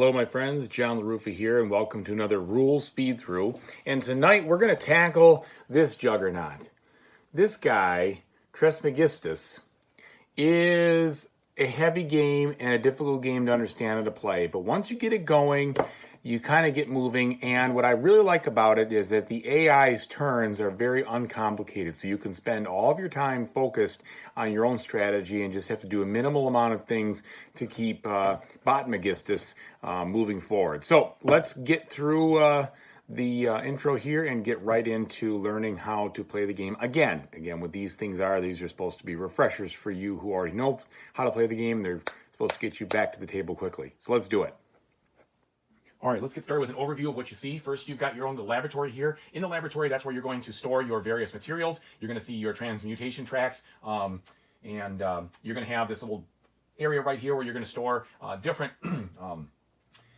Hello, my friends. John LaRuffa here, and welcome to another Rules Speed Through. And tonight we're going to tackle this juggernaut. This guy, Trismegistus, is a heavy game and a difficult game to understand and to play. But once you get it going, you kind of get moving. And what I really like about it is that the AI's turns are very uncomplicated. So you can spend all of your time focused on your own strategy and just have to do a minimal amount of things to keep Botmegistus moving forward. So let's get through the intro here and get right into learning how to play the game. Again, what these things are, these are supposed to be refreshers for you who already know how to play the game. They're supposed to get you back to the table quickly. So let's do it. All right, let's get started with an overview of what you see. First, you've got your own laboratory here. In the laboratory, that's where you're going to store your various materials. You're going to see your transmutation tracks, and you're going to have this little area right here where you're going to store different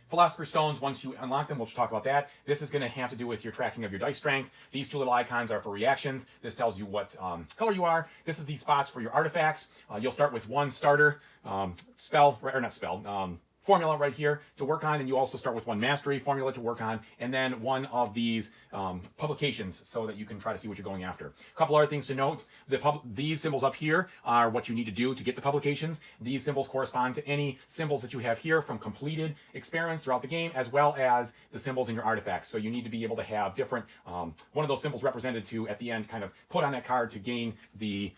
Philosopher's Stones. Once you unlock them, we'll talk about that. This is going to have to do with your tracking of your dice strength. These two little icons are for reactions. This tells you what color you are. This is the spots for your artifacts. You'll start with one starter formula right here to work on, and you also start with one mastery formula to work on, and then one of these publications so that you can try to see what you're going after. A couple other things to note: these symbols up here are what you need to do to get the publications. These symbols correspond to any symbols that you have here from completed experiments throughout the game, as well as the symbols in your artifacts. So you need to be able to have different, one of those symbols represented to, at the end, kind of put on that card to gain the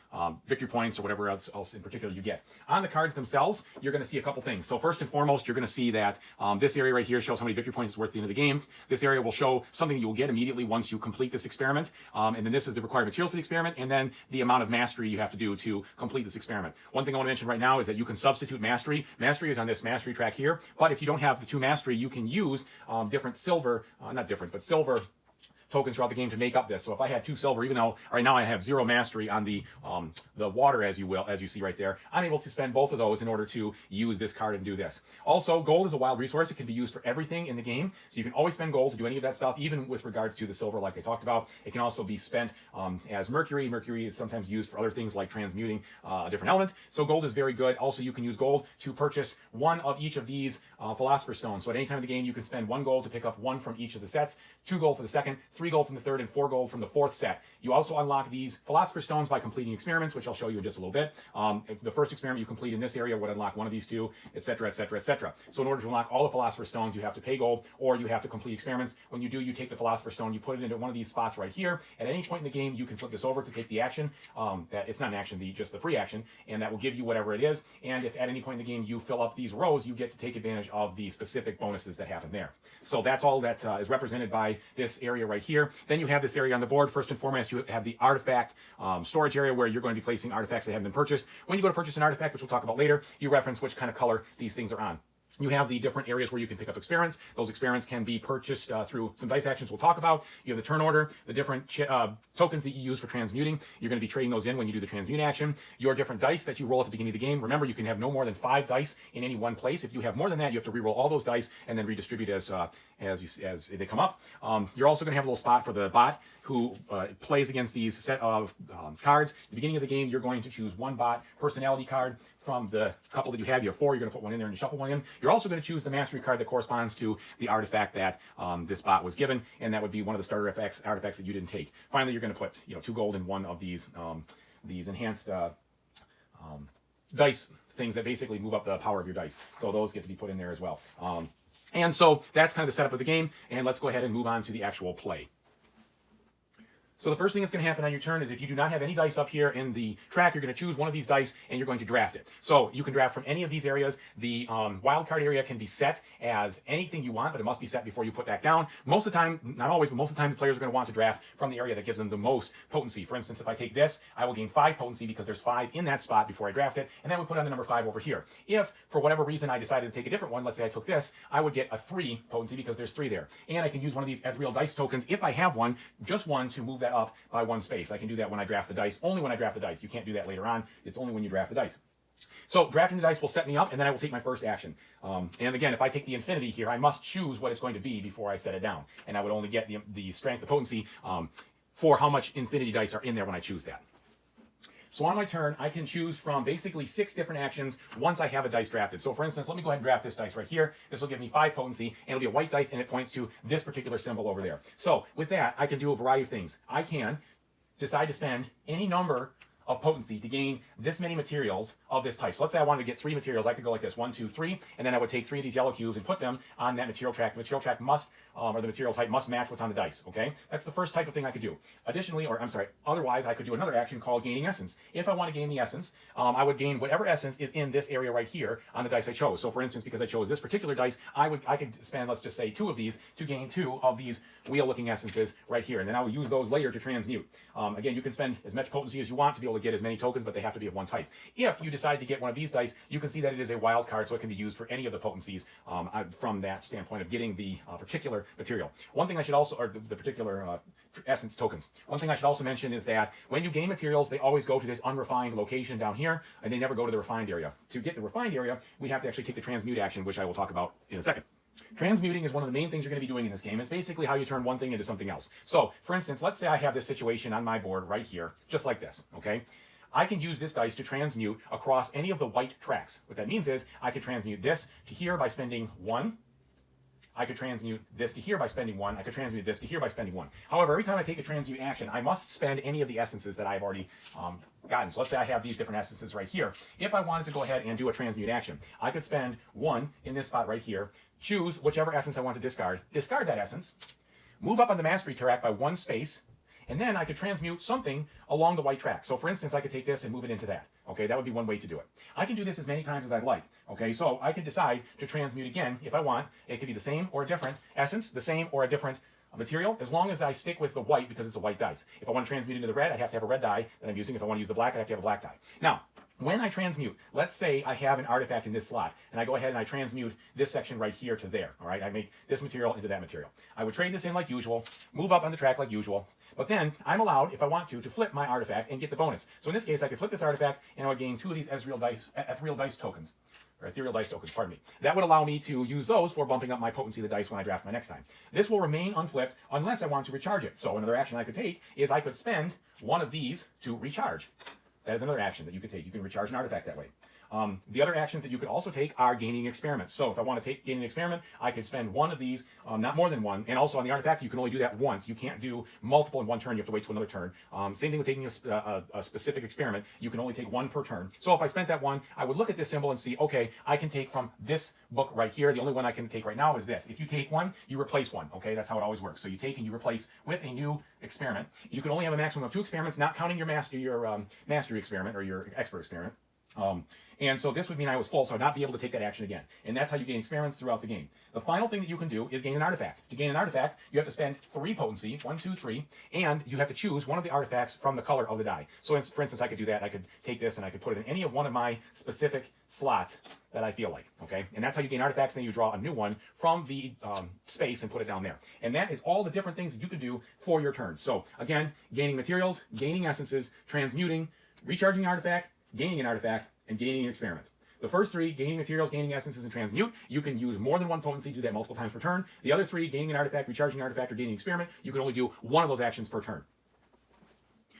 victory points or whatever else in particular you get. On the cards themselves, you're going to see a couple things. So first and foremost, you're going to see that this area right here shows how many victory points is worth at the end of the game. This area will show something you will get immediately once you complete this experiment. And then this is the required materials for the experiment, and then the amount of mastery you have to do to complete this experiment. One thing I want to mention right now is that you can substitute mastery. Mastery is on this mastery track here, but if you don't have the two mastery, you can use different silver, silver tokens throughout the game to make up this. So if I had 2 silver, even though right now I have 0 mastery on the water, as you see right there, I'm able to spend both of those in order to use this card and do this. Also, gold is a wild resource. It can be used for everything in the game, so you can always spend gold to do any of that stuff, even with regards to the silver, like I talked about. It can also be spent as mercury. Mercury is sometimes used for other things like transmuting a different element. So gold is very good. Also, you can use gold to purchase one of each of these Philosopher's Stones. So at any time of the game, you can spend 1 gold to pick up 1 from each of the sets, 2 gold for the second, 3 gold from the third, and 4 gold from the fourth set. You also unlock these Philosopher's Stones by completing experiments, which I'll show you in just a little bit. If the first experiment you complete in this area would unlock one of these 2, etc., etc., etc. So in order to unlock all the Philosopher's Stones, you have to pay gold, or you have to complete experiments. When you do, you take the Philosopher's Stone, you put it into one of these spots right here. At any point in the game, you can flip this over to take the action. That it's not an action, just the free action, and that will give you whatever it is. And if at any point in the game you fill up these rows, you get to take advantage of the specific bonuses that happen there. So that's all that is represented by this area right here. Then you have this area on the board. First and foremost, you have the artifact storage area where you're going to be placing artifacts that haven't been purchased. When you go to purchase an artifact, which we'll talk about later, you reference which kind of color these things are on. You have the different areas where you can pick up experiments. Those experiments can be purchased through some dice actions we'll talk about. You have the turn order, the different tokens that you use for transmuting. You're going to be trading those in when you do the transmute action. Your different dice that you roll at the beginning of the game. Remember, you can have no more than 5 dice in any one place. If you have more than that, you have to re-roll all those dice and then redistribute as they come up. You're also going to have a little spot for the bot who plays against these set of cards. At the beginning of the game, you're going to choose 1 bot personality card from the couple that you have. You have 4, you're going to put 1 in there and you shuffle 1 in. You're also going to choose the mastery card that corresponds to the artifact that this bot was given, and that would be one of the starter artifacts that you didn't take. Finally, you're going to put 2 gold in one of these enhanced dice things that basically move up the power of your dice. So those get to be put in there as well. And so that's kind of the setup of the game, and let's go ahead and move on to the actual play. So the first thing that's going to happen on your turn is if you do not have any dice up here in the track, you're going to choose one of these dice and you're going to draft it. So you can draft from any of these areas. The wild card area can be set as anything you want, but it must be set before you put that down. Most of the time, not always, but most of the time the players are going to want to draft from the area that gives them the most potency. For instance, if I take this, I will gain 5 potency because there's 5 in that spot before I draft it, and then we put on the number 5 over here. If, for whatever reason, I decided to take a different one, let's say I took this, I would get a 3 potency because there's 3 there. And I can use one of these ethereal dice tokens, if I have one, just one, to move that up by 1 space. I can do that when I draft the dice, only when I draft the dice. You can't do that later on. It's only when you draft the dice. So drafting the dice will set me up, and then I will take my first action. And again, if I take the infinity here, I must choose what it's going to be before I set it down. And I would only get the strength, the potency, for how much infinity dice are in there when I choose that. So on my turn, I can choose from basically 6 different actions once I have a dice drafted. So for instance, let me go ahead and draft this dice right here. This will give me 5 potency, and it'll be a white dice, and it points to this particular symbol over there. So with that, I can do a variety of things. I can decide to spend any number of potency to gain this many materials of this type. So let's say I wanted to get 3 materials. I could go like this, 1, 2, 3, and then I would take 3 of these yellow cubes and put them on that material track. The material track must, or the material type must match what's on the dice, okay? That's the first type of thing I could do. Additionally, or I'm sorry, otherwise I could do another action called gaining essence. If I want to gain the essence, I would gain whatever essence is in this area right here on the dice I chose. So for instance, because I chose this particular dice, I could spend, let's just say, 2 of these to gain 2 of these wheel-looking essences right here, and then I will use those later to transmute. Again, you can spend as much potency as you want to be able to get as many tokens, but they have to be of one type. If you decide to get one of these dice, you can see that it is a wild card, so it can be used for any of the potencies from that standpoint of getting the particular material. One thing I should also, or the particular essence tokens. One thing I should also mention is that when you gain materials, they always go to this unrefined location down here, and they never go to the refined area. To get the refined area, we have to actually take the transmute action, which I will talk about in a second. Transmuting is one of the main things you're going to be doing in this game. It's basically how you turn one thing into something else. So, for instance, let's say I have this situation on my board right here, just like this, okay? I can use this dice to transmute across any of the white tracks. What that means is I could transmute this to here by spending 1. I could transmute this to here by spending 1. I could transmute this to here by spending 1. However, every time I take a transmute action, I must spend any of the essences that I've already gotten. So let's say I have these different essences right here. If I wanted to go ahead and do a transmute action, I could spend 1 in this spot right here, choose whichever essence I want to discard that essence, move up on the mastery track by 1 space, and then I could transmute something along the white track. So for instance, I could take this and move it into that. Okay, that would be one way to do it. I can do this as many times as I'd like. Okay, so I could decide to transmute again if I want. It could be the same or a different essence, the same or a different material, as long as I stick with the white because it's a white dice. If I want to transmute into the red, I have to have a red die that I'm using. If I want to use the black, I have to have a black die. Now, when I transmute, let's say I have an artifact in this slot, and I go ahead and I transmute this section right here to there, all right? I make this material into that material. I would trade this in like usual, move up on the track like usual, but then I'm allowed, if I want to flip my artifact and get the bonus. So in this case, I could flip this artifact, and I would gain 2 of these ethereal dice tokens. Or ethereal dice tokens, pardon me. That would allow me to use those for bumping up my potency of the dice when I draft my next time. This will remain unflipped unless I want to recharge it. So another action I could take is I could spend 1 of these to recharge. That is another action that you could take. You can recharge an artifact that way. The other actions that you could also take are gaining experiments. So if I want to gain an experiment, I could spend 1 of these, not more than 1. And also on the artifact, you can only do that once. You can't do multiple in one turn. You have to wait till another turn. Same thing with taking a specific experiment. You can only take 1 per turn. So if I spent that 1, I would look at this symbol and see, okay, I can take from this book right here. The only one I can take right now is this. If you take 1, you replace 1. Okay, that's how it always works. So you take and you replace with a new experiment. You can only have a maximum of 2 experiments, not counting your mastery experiment or your expert experiment. And so this would mean I was full, so I'd not be able to take that action again. And that's how you gain experiments throughout the game. The final thing that you can do is gain an artifact. To gain an artifact, you have to spend 3 potency, 1, 2, 3, and you have to choose one of the artifacts from the color of the die. So for instance, I could do that. I could take this and I could put it in any of one of my specific slots that I feel like, okay? And that's how you gain artifacts, then you draw a new one from the space and put it down there. And that is all the different things that you can do for your turn. So again, gaining materials, gaining essences, transmuting, recharging an artifact, gaining an artifact, and gaining an experiment. The first 3, gaining materials, gaining essences, and transmute, you can use more than 1 potency to do that multiple times per turn. The other 3, gaining an artifact, recharging an artifact, or gaining an experiment, you can only do 1 of those actions per turn.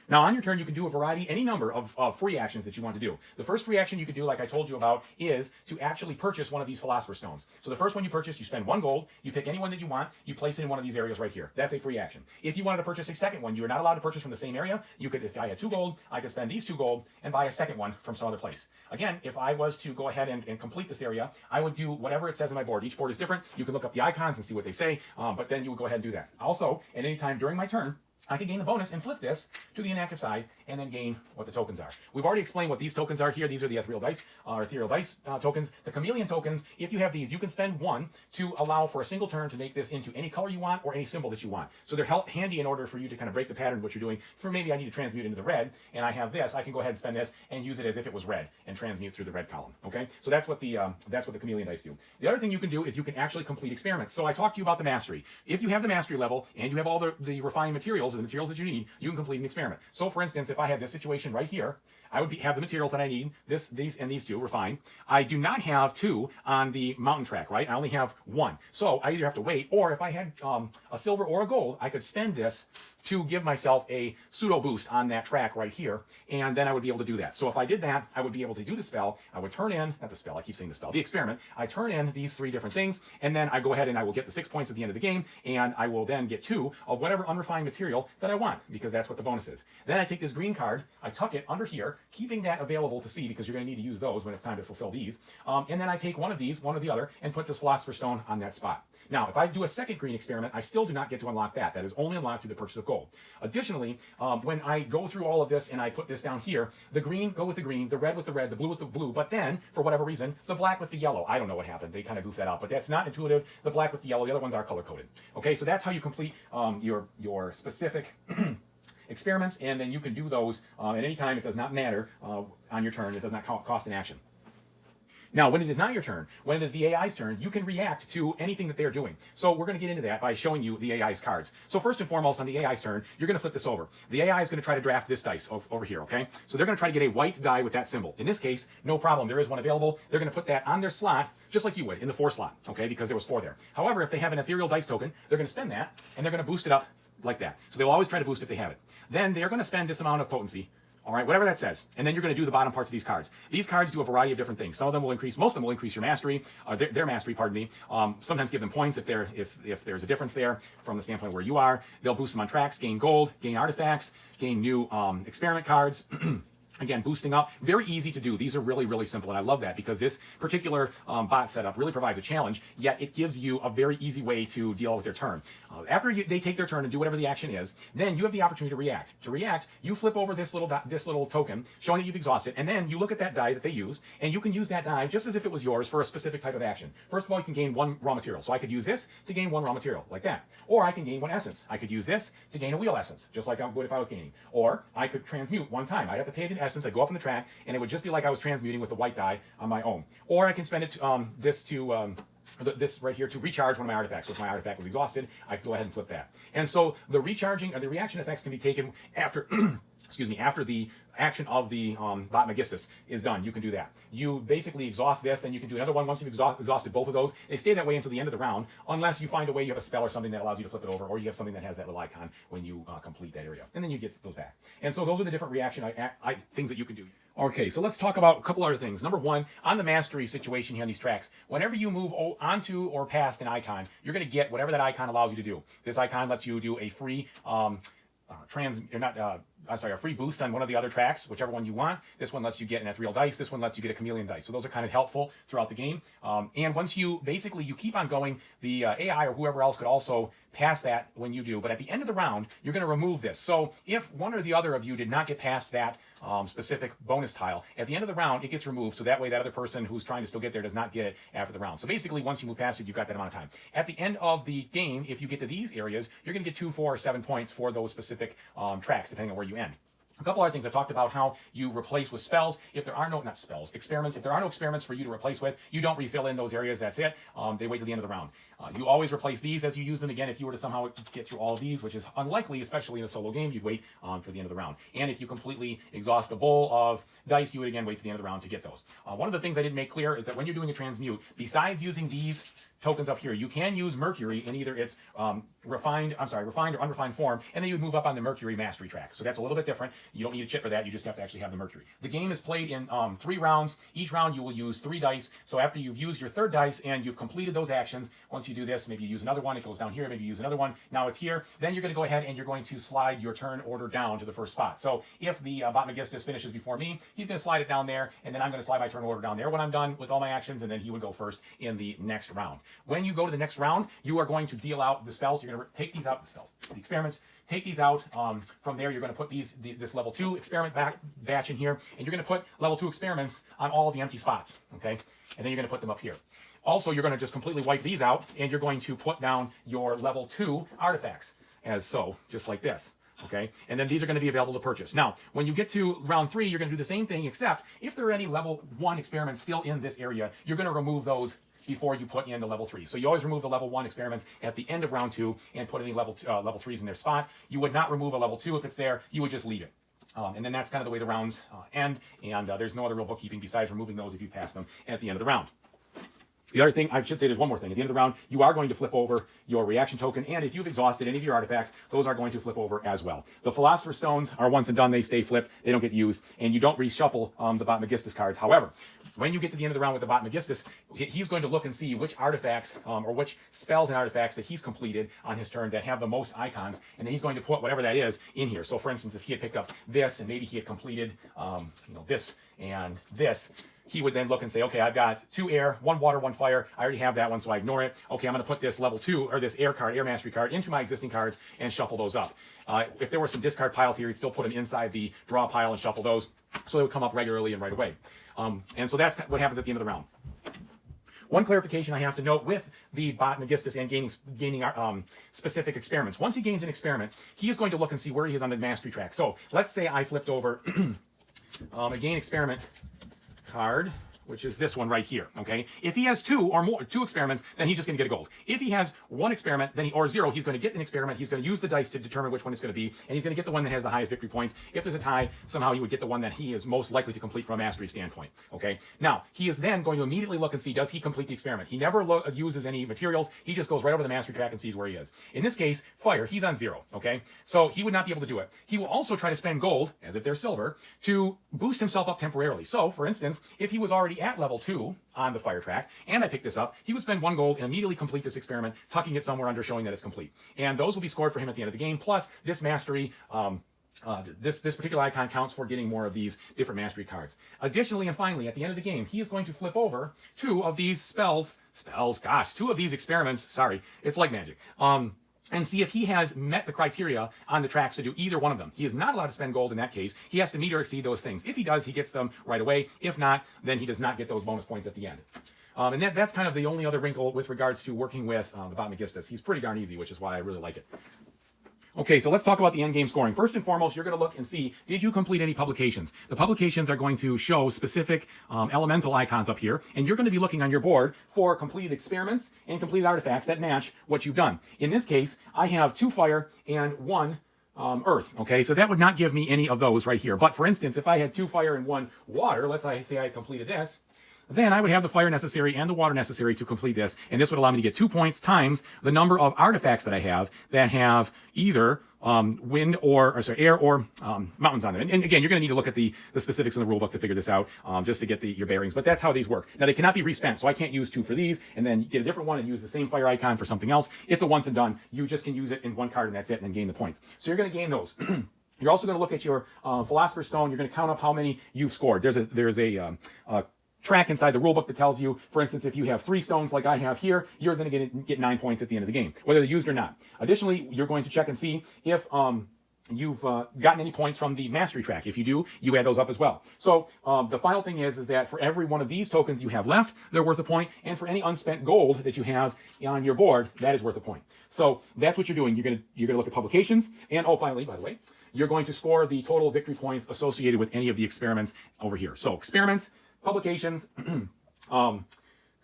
Now, on your turn, you can do a variety, any number of free actions that you want to do. The first free action you could do, like I told you about, is to actually purchase one of these Philosopher's Stones. So the first one you purchase, you spend 1 gold, you pick any one that you want, you place it in one of these areas right here. That's a free action. If you wanted to purchase a second one, you are not allowed to purchase from the same area. You could, if I had 2 gold, I could spend these 2 gold and buy a second one from some other place. Again, if I was to go ahead and complete this area, I would do whatever it says on my board. Each board is different. You can look up the icons and see what they say, but then you would go ahead and do that. Also, at any time during my turn, I can gain the bonus and flip this to the inactive side and then gain what the tokens are. We've already explained what these tokens are here. These are the ethereal dice tokens. The chameleon tokens, if you have these, you can spend 1 to allow for a single turn to make this into any color you want or any symbol that you want. So they're handy in order for you to kind of break the pattern of what you're doing. For maybe I need to transmute into the red, and I have this, I can go ahead and spend this and use it as if it was red and transmute through the red column. Okay, so that's what the chameleon dice do. The other thing you can do is you can actually complete experiments. So I talked to you about the mastery. If you have the mastery level and you have all the refined materials or the materials that you need, you can complete an experiment. So for instance, if I had this situation right here, I would have the materials that I need, these, and these 2 refined. I do not have 2 on the mountain track, right? I only have 1. So I either have to wait, or if I had a silver or a gold, I could spend this to give myself a pseudo boost on that track right here, and then I would be able to do that. So if I did that, I would be able to do the spell. I would turn in, not the spell, I keep saying the spell, the experiment. I turn in these 3 different things, and then I go ahead and I will get the 6 points at the end of the game, and I will then get 2 of whatever unrefined material that I want, because that's what the bonus is. Then I take this green card, I tuck it under here, keeping that available to see, because you're going to need to use those when it's time to fulfill these. And then I take one of these, one or the other, and put this Philosopher's Stone on that spot. Now, if I do a second green experiment, I still do not get to unlock that. That is only unlocked through the purchase of gold. Additionally, when I go through all of this and I put this down here, the green go with the green, the red with the red, the blue with the blue, but then, for whatever reason, the black with the yellow. I don't know what happened. They kind of goofed that out, but that's not intuitive. The black with the yellow, the other ones are color-coded. Okay, so that's how you complete your specific experiments, and then you can do those at any time. It does not matter on your turn. It does not cost an action. Now, when it is not your turn, when it is the AI's turn, you can react to anything that they're doing. So we're going to get into that by showing you the AI's cards. So first and foremost, on the AI's turn, you're going to flip this over. The AI is going to try to draft this dice over here, okay? So they're going to try to get a white die with that symbol. In this case, no problem. There is one available. They're going to put that on their slot, just like you would, in the 4 slot, okay? Because there was 4 there. However, if they have an ethereal dice token, they're going to spend that, and they're going to boost it up like that. So they'll always try to boost if they have it. Then they're going to spend this amount of potency, all right, whatever that says. And then you're going to do the bottom parts of these cards. These cards do a variety of different things. Some of them will increase, most of them will increase your mastery, their mastery, pardon me. Sometimes give them points if there's a difference there from the standpoint where you are. They'll boost them on tracks, gain gold, gain artifacts, gain new experiment cards. Again, boosting up, very easy to do. These are really, really simple, and I love that because this particular bot setup really provides a challenge, yet it gives you a very easy way to deal with their turn. After they take their turn and do whatever the action is, then you have the opportunity to react. To react, you flip over this little token, showing that you've exhausted, and then you look at that die that they use, and you can use that die just as if it was yours for a specific type of action. First of all, you can gain 1 raw material. So I could use this to gain 1 raw material, like that. Or I can gain 1 essence. I could use this to gain a wheel essence, just like I would if I was gaining. Or I could transmute 1 time. I'd have to pay an essence, I'd go up on the track, and it would just be like I was transmuting with a white die on my own. Or I can spend it this right here to recharge one of my artifacts. So if my artifact was exhausted, I could go ahead and flip that. And so the recharging or the reaction effects can be taken after excuse me, after the action of the Botmegistus is done. You can do that. You basically exhaust this, then you can do another one once you've exhausted both of those. They stay that way until the end of the round, unless you find a way you have a spell or something that allows you to flip it over, or you have something that has that little icon when you complete that area. And then you get those back. And so those are the different reaction things that you can do. Okay, so let's talk about a couple other things. Number 1, on the mastery situation here on these tracks, whenever you move onto or past an icon, you're going to get whatever that icon allows you to do. This icon lets you do a free a free boost on one of the other tracks, whichever one you want. This one lets you get an ethereal dice. This one lets you get a chameleon dice. So those are kind of helpful throughout the game. And once you keep on going, the AI or whoever else could also pass that when you do. But at the end of the round, you're going to remove this. So if one or the other of you did not get past that specific bonus tile, at the end of the round, it gets removed. So that way that other person who's trying to still get there does not get it after the round. So basically, once you move past it, you've got that amount of time. At the end of the game, if you get to these areas, you're going to get 2, 4, or 7 points for those specific tracks, depending on where you end. A couple other things I talked about how you replace with spells. If there are experiments. If there are no experiments for you to replace with, you don't refill in those areas. That's it. They wait till the end of the round. You always replace these as you use them. Again, if you were to somehow get through all of these, which is unlikely, especially in a solo game, you'd wait for the end of the round. And if you completely exhaust a bowl of dice, you would again wait to the end of the round to get those. One of the things I didn't make clear is that when you're doing a transmute, besides using these tokens up here, you can use Mercury in either its refined or unrefined form, and then you would move up on the Mercury mastery track. So that's a little bit different. You don't need a chip for that. You just have to actually have the Mercury. The game is played in 3 rounds. Each round you will use 3 dice. So after you've used your 3rd dice and you've completed those actions, once you do this, maybe you use another one, it goes down here, maybe you use another one, now it's here, then you're going to go ahead and you're going to slide your turn order down to the first spot. So if the Botmegistus finishes before me, he's going to slide it down there, and then I'm going to slide my turn order down there when I'm done with all my actions, and then he would go first in the next round. When you go to the next round, you are going to deal out the spells. You're going to take these out, the experiments, take these out. From there, you're going to put this level 2 experiment batch in here, and you're going to put level 2 experiments on all of the empty spots, okay? And then you're going to put them up here. Also, you're going to just completely wipe these out, and you're going to put down your level 2 artifacts, as so, just like this. Okay, and then these are going to be available to purchase. Now, when you get to round 3, you're going to do the same thing, except if there are any level 1 experiments still in this area, you're going to remove those before you put in the level 3. So you always remove the level 1 experiments at the end of round 2 and put any level 3s in their spot. You would not remove a level 2 if it's there. You would just leave it. And then that's kind of the way the rounds end, and there's no other real bookkeeping besides removing those if you pass them at the end of the round. The other thing, I should say there's one more thing. At the end of the round, you are going to flip over your reaction token, and if you've exhausted any of your artifacts, those are going to flip over as well. The Philosopher's Stones are once and done. They stay flipped. They don't get used, and you don't reshuffle the Botmegistus cards. However, when you get to the end of the round with the Botmegistus, he's going to look and see which artifacts or which spells and artifacts that he's completed on his turn that have the most icons, and then he's going to put whatever that is in here. So, for instance, if he had picked up this, and maybe he had completed this and this, he would then look and say, okay, I've got 2 air, 1 water, 1 fire. I already have that one, so I ignore it. Okay, I'm going to put this level 2, or this air card, air mastery card, into my existing cards and shuffle those up. If there were some discard piles here, he'd still put them inside the draw pile and shuffle those, so they would come up regularly and right away. And so that's what happens at the end of the round. One clarification I have to note with the Botmegistus and gaining specific experiments. Once he gains an experiment, he is going to look and see where he is on the mastery track. So let's say I flipped over a gain experiment card, which is this one right here, okay? If he has 2 experiments, then he's just going to get a gold. If he has 1 experiment, then or 0, he's going to get an experiment. He's going to use the dice to determine which one it's going to be, and he's going to get the one that has the highest victory points. If there's a tie, somehow he would get the one that he is most likely to complete from a mastery standpoint, okay? Now, he is then going to immediately look and see, does he complete the experiment? He never uses any materials. He just goes right over the mastery track and sees where he is. In this case, fire, he's on 0, okay? So he would not be able to do it. He will also try to spend gold, as if they're silver, to boost himself up temporarily. So, for instance, if he was already at level 2, on the fire track, and I picked this up, he would spend 1 gold and immediately complete this experiment, tucking it somewhere under, showing that it's complete. And those will be scored for him at the end of the game, plus this mastery, this particular icon counts for getting more of these different mastery cards. Additionally, and finally, at the end of the game, he is going to flip over 2 of these 2 of these experiments, sorry, it's like magic, and see if he has met the criteria on the tracks to do either one of them. He is not allowed to spend gold in that case. He has to meet or exceed those things. If he does, he gets them right away. If not, then he does not get those bonus points at the end. And that's kind of the only other wrinkle with regards to working with the Botmegistus. He's pretty darn easy, which is why I really like it. Okay, so let's talk about the endgame scoring. First and foremost, you're going to look and see, did you complete any publications? The publications are going to show specific elemental icons up here, and you're going to be looking on your board for completed experiments and completed artifacts that match what you've done. In this case, I have 2 fire and 1 earth, okay? So that would not give me any of those right here. But for instance, if I had 2 fire and 1 water, let's say I completed this, then I would have the fire necessary and the water necessary to complete this, and this would allow me to get 2 points times the number of artifacts that I have that have either wind or air or mountains on them. And again, you're going to need to look at the specifics in the rule book to figure this out, just to get your bearings. But that's how these work. Now, they cannot be respent, so I can't use 2 for these and then get a different one and use the same fire icon for something else. It's a once and done. You just can use it in 1 card and that's it, and then gain the points. So you're going to gain those. You're also going to look at your Philosopher's Stone. You're going to count up how many you've scored. There's a track inside the rulebook that tells you, for instance, if you have 3 stones like I have here, you're going to get 9 points at the end of the game, whether they're used or not. Additionally, you're going to check and see if you've gotten any points from the mastery track. If you do, you add those up as well. So the final thing is that for every one of these tokens you have left, they're worth a point, and for any unspent gold that you have on your board, that is worth a point. So that's what you're doing. You're gonna look at publications, and finally, by the way, you're going to score the total victory points associated with any of the experiments over here. So experiments, publications,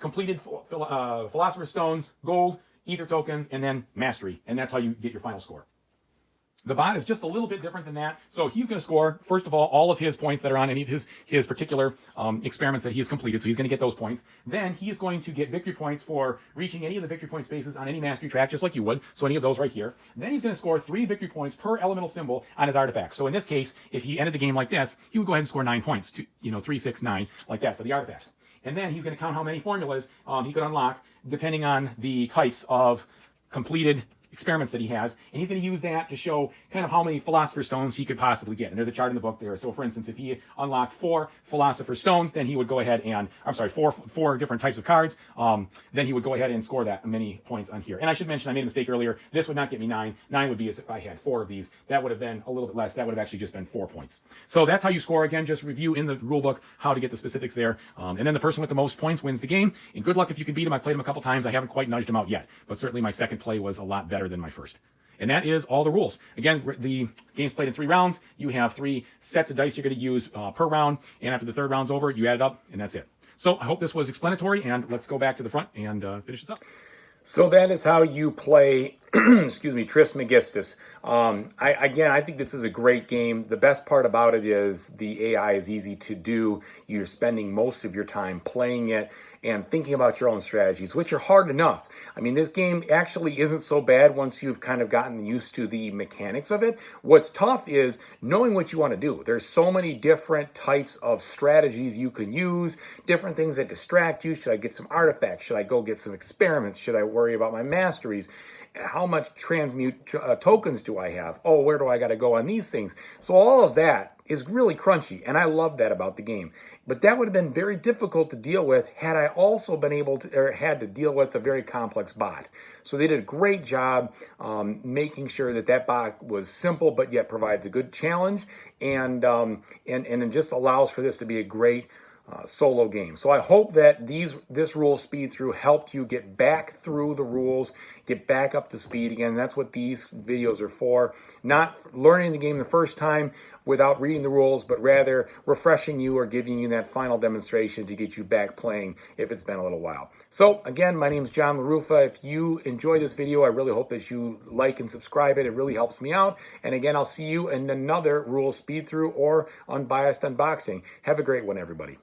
completed Philosopher's Stones, gold, ether tokens, and then mastery. And that's how you get your final score. The bot is just a little bit different than that. So he's going to score, first of all of his points that are on any of his particular experiments that he has completed. So he's going to get those points. Then he is going to get victory points for reaching any of the victory point spaces on any mastery track, just like you would. So any of those right here. Then he's going to score 3 victory points per elemental symbol on his artifact. So in this case, if he ended the game like this, he would go ahead and score 9 points, 3, 6, 9, like that for the artifacts. And then he's going to count how many formulas he could unlock depending on the types of completed experiments that he has, and he's going to use that to show kind of how many Philosopher's Stones he could possibly get. And there's a chart in the book there. So for instance, if he unlocked 4 Philosopher's Stones, then he would go ahead and, four different types of cards, then he would go ahead and score that many points on here. And I should mention, I made a mistake earlier. This would not get me 9. 9 would be as if I had 4 of these. That would have been a little bit less. That would have actually just been 4 points. So that's how you score. Again, just review in the rule book how to get the specifics there. And then the person with the most points wins the game. And good luck if you can beat him. I've played him a couple times. I haven't quite nudged him out yet, but certainly my second play was a lot better than my first. And that is all the rules. Again, the game's played in 3 rounds. You have 3 sets of dice you're going to use per round. And after the 3rd round's over, you add it up, and that's it. So I hope this was explanatory, and let's go back to the front and finish this up. So that is how you play excuse me, Trismegistus. I think this is a great game. The best part about it is the AI is easy to do. You're spending most of your time playing it and thinking about your own strategies, which are hard enough. I mean, this game actually isn't so bad once you've kind of gotten used to the mechanics of it. What's tough is knowing what you want to do. There's so many different types of strategies you can use, different things that distract you. Should I get some artifacts? Should I go get some experiments? Should I worry about my masteries? How much transmute tokens do I have? Oh, where do I got to go on these things? So all of that is really crunchy, and I love that about the game. But that would have been very difficult to deal with had I also been able to, or had to deal with a very complex bot. So they did a great job making sure that that bot was simple, but yet provides a good challenge, and it just allows for this to be a great solo game. So I hope that this rule speed through helped you get back through the rules, get back up to speed again. That's what these videos are for. Not learning the game the first time without reading the rules, but rather refreshing you or giving you that final demonstration to get you back playing if it's been a little while. So again, my name is John LaRuffa. If you enjoyed this video, I really hope that you like and subscribe it. It really helps me out. And again, I'll see you in another rule speed through or unbiased unboxing. Have a great one, everybody.